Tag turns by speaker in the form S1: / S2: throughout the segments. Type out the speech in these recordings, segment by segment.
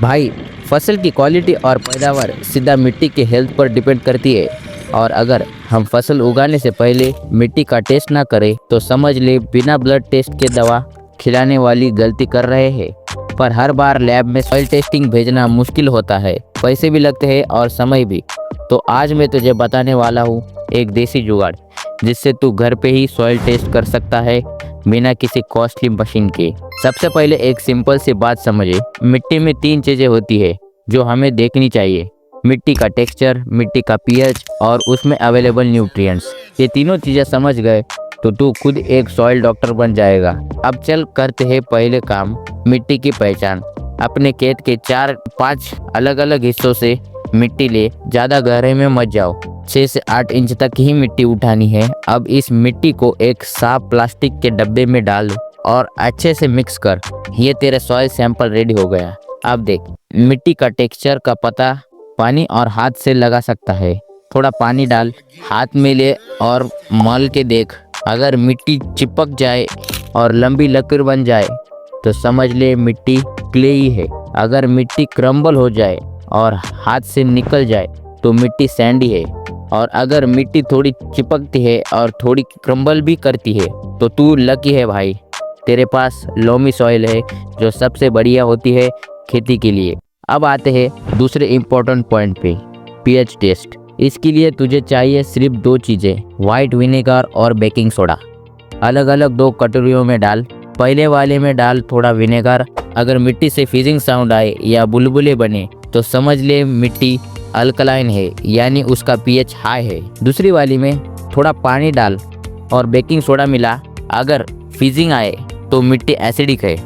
S1: भाई, फसल की क्वालिटी और पैदावार सीधा मिट्टी के हेल्थ पर डिपेंड करती है। और अगर हम फसल उगाने से पहले मिट्टी का टेस्ट ना करें तो समझ ले बिना ब्लड टेस्ट के दवा खिलाने वाली गलती कर रहे हैं। पर हर बार लैब में सॉइल टेस्टिंग भेजना मुश्किल होता है, पैसे भी लगते हैं और समय भी। तो आज मैं तुझे बताने वाला हूँ एक देसी जुगाड़ जिससे तू घर पे ही सॉइल टेस्ट कर सकता है बिना किसी कॉस्टली मशीन के। सबसे पहले एक सिंपल सी बात समझे, मिट्टी में 3 चीजें होती है जो हमें देखनी चाहिए। मिट्टी का टेक्सचर, मिट्टी का पीएच और उसमें अवेलेबल न्यूट्रिएंट्स। ये तीनों चीजें समझ गए तो तू खुद एक सॉइल डॉक्टर बन जाएगा। अब चल करते हैं पहले काम, मिट्टी की पहचान। अपने खेत के 4-5 अलग अलग हिस्सों से मिट्टी ले, ज़्यादा गहरे में मत जाओ। 6 से 8 इंच तक ही मिट्टी उठानी है। अब इस मिट्टी को एक साफ प्लास्टिक के डब्बे में डाल दो और अच्छे से मिक्स कर। ये तेरा सॉइल सैंपल रेडी हो गया। अब देख, मिट्टी का टेक्सचर का पता पानी और हाथ से लगा सकता है। थोड़ा पानी डाल, हाथ में ले और मल के देख। अगर मिट्टी चिपक जाए और लंबी लकीर बन जाए तो समझ ले मिट्टी क्लेई है। अगर मिट्टी क्रम्बल हो जाए और हाथ से निकल जाए तो मिट्टी सैंडी है। और अगर मिट्टी थोड़ी चिपकती है और थोड़ी क्रम्बल भी करती है तो तू लकी है भाई, तेरे पास लोमी सॉइल है जो सबसे बढ़िया होती है खेती के लिए। अब आते हैं दूसरे इम्पोर्टेंट पॉइंट पे, पीएच टेस्ट। इसके लिए तुझे चाहिए सिर्फ 2 चीज़ें, वाइट विनेगर और बेकिंग सोडा। अलग अलग 2 कटोरियों में डाल। पहले वाले में डाल थोड़ा विनेगर। अगर मिट्टी से फिजिंग साउंड आए या बुलबुले बने तो समझ ले मिट्टी अल्कलाइन है, यानी उसका पीएच हाई है। दूसरी वाली में थोड़ा पानी डाल और बेकिंग सोडा मिला। अगर फिजिंग आए तो मिट्टी एसिडिक है।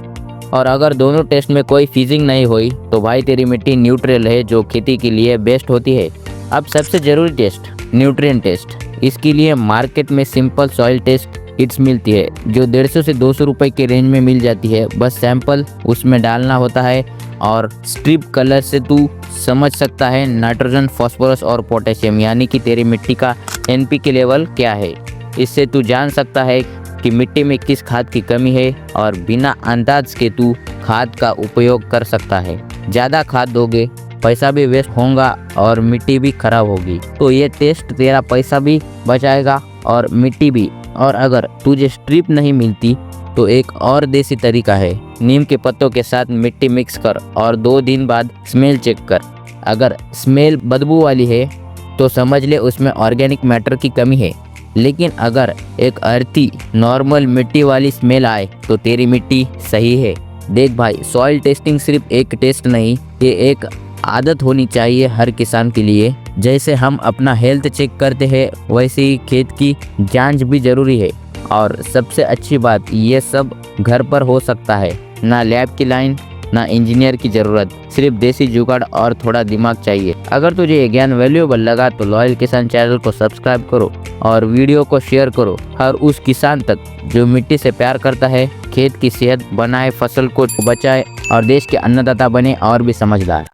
S1: और अगर दोनों टेस्ट में कोई फिजिंग नहीं हुई तो भाई तेरी मिट्टी न्यूट्रल है, जो खेती के लिए बेस्ट होती है। अब सबसे ज़रूरी टेस्ट, न्यूट्रिएंट टेस्ट। इसके लिए मार्केट में सिंपल सॉइल टेस्ट किट्स मिलती है जो 150 से 200 रुपये के रेंज में मिल जाती है। बस सैंपल उसमें डालना होता है और स्ट्रिप कलर से तू समझ सकता है नाइट्रोजन, फास्फोरस और पोटेशियम, यानी कि तेरी मिट्टी का एनपीके लेवल क्या है। इससे तू जान सकता है कि मिट्टी में किस खाद की कमी है और बिना अंदाज के तू खाद का उपयोग कर सकता है। ज़्यादा खाद दोगे पैसा भी वेस्ट होगा और मिट्टी भी खराब होगी। तो ये टेस्ट तेरा पैसा भी बचाएगा और मिट्टी भी। और अगर तुझे स्ट्रिप नहीं मिलती तो एक और देसी तरीका है, नीम के पत्तों के साथ मिट्टी मिक्स कर और 2 दिन बाद स्मेल चेक कर। अगर स्मेल बदबू वाली है तो समझ ले उसमें ऑर्गेनिक मैटर की कमी है। लेकिन अगर एक अर्थी नॉर्मल मिट्टी वाली स्मेल आए तो तेरी मिट्टी सही है। देख भाई, सॉइल टेस्टिंग सिर्फ एक टेस्ट नहीं, ये एक आदत होनी चाहिए हर किसान के लिए। जैसे हम अपना हेल्थ चेक करते हैं वैसे ही खेत की जांच भी जरूरी है। और सबसे अच्छी बात, ये सब घर पर हो सकता है। ना लैब की लाइन, ना इंजीनियर की ज़रूरत, सिर्फ देसी जुगाड़ और थोड़ा दिमाग चाहिए। अगर तुझे ये ज्ञान वैल्यूएबल लगा तो लॉयल किसान चैनल को सब्सक्राइब करो और वीडियो को शेयर करो हर उस किसान तक जो मिट्टी से प्यार करता है, खेत की सेहत बनाए, फसल को बचाए और देश के अन्नदाता बने और भी समझदार।